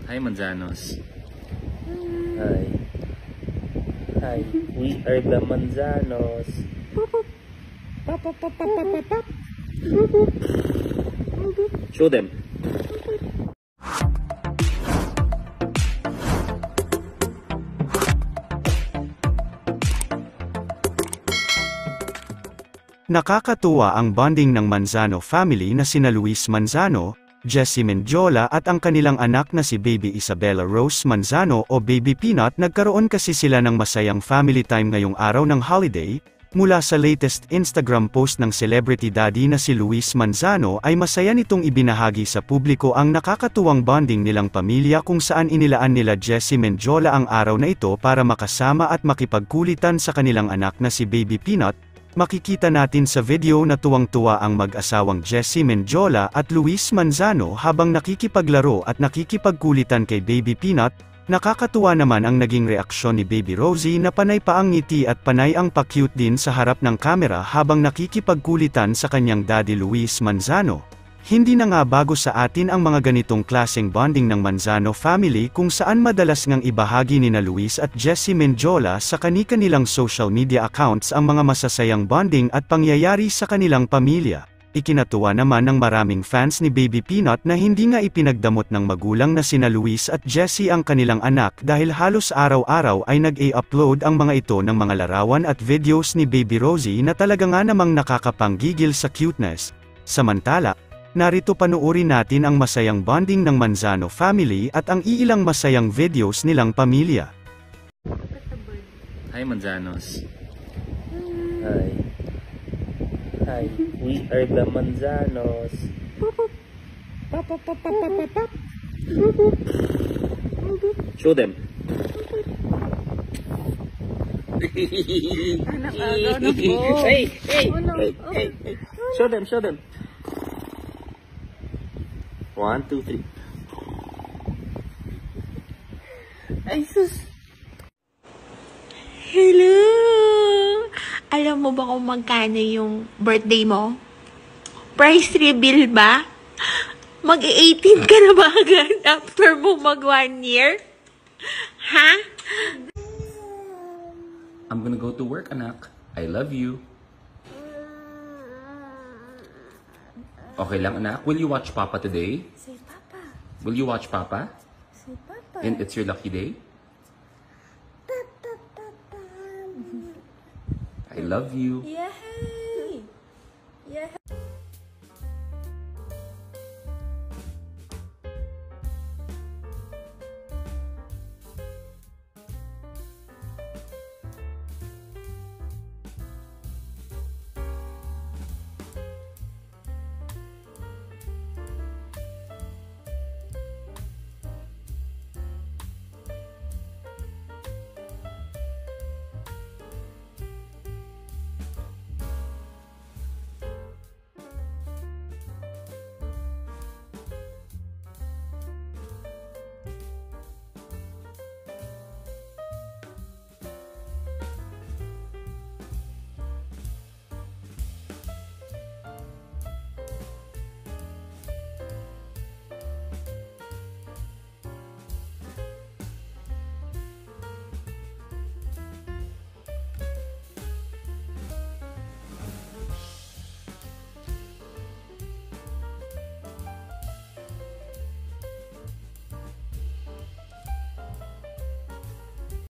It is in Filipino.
Hi, Manzanos. Hi. Hi. We are the Manzanos. Pop, pop, pop, pop, pop, pop, pop. Show them. Nakakatuwa ang bonding ng Manzano family na sina Luis Manzano, Jessie Mendiola at ang kanilang anak na si Baby Isabella Rose Manzano o Baby Peanut. Nagkaroon kasi sila ng masayang family time ngayong araw ng holiday. Mula sa latest Instagram post ng celebrity daddy na si Luis Manzano ay masaya nitong ibinahagi sa publiko ang nakakatuwang bonding nilang pamilya kung saan inilaan nila Jessie Mendiola ang araw na ito para makasama at makipagkulitan sa kanilang anak na si Baby Peanut. Makikita natin sa video na tuwang-tuwa ang mag-asawang Jessie Mendiola at Luis Manzano habang nakikipaglaro at nakikipagkulitan kay Baby Peanut. Nakakatuwa naman ang naging reaksyon ni Baby Rosie na panay pa ang ngiti at panay ang pa-cute din sa harap ng kamera habang nakikipagkulitan sa kanyang daddy Luis Manzano. Hindi na nga bago sa atin ang mga ganitong klaseng bonding ng Manzano family kung saan madalas ngang ibahagi nina Luis at Jessie Mendiola sa kani-kanilang social media accounts ang mga masasayang bonding at pangyayari sa kanilang pamilya. Ikinatuwa naman ng maraming fans ni Baby Peanut na hindi nga ipinagdamot ng magulang na sina Luis at Jessie ang kanilang anak dahil halos araw-araw ay nag-i-upload ang mga ito ng mga larawan at videos ni Baby Rosie na talaga nga namang nakakapanggigil sa cuteness. Samantala, narito panuorin natin ang masayang bonding ng Manzano family at ang iilang masayang videos nilang pamilya. Hi, Manzanos. Hi. Hi. We are the Manzanos. Pop, pop, pop, pop, pop, pop, pop. Show them. Anak agaw na po. Hey, hey, Oh, no. hey, hey, hey. Show them, show them. 1, 2, 3. Ay, sus. Hello! Alam mo ba kung magkano yung birthday mo? Price reveal ba? Mag-18 ka na ba agad after mo mag 1 year? Ha? I'm gonna go to work, anak. I love you. Okay lang, anak. Will you watch Papa today? Say Papa. Will you watch Papa? Say Papa. And it's your lucky day? I love you. Yay! Yeah.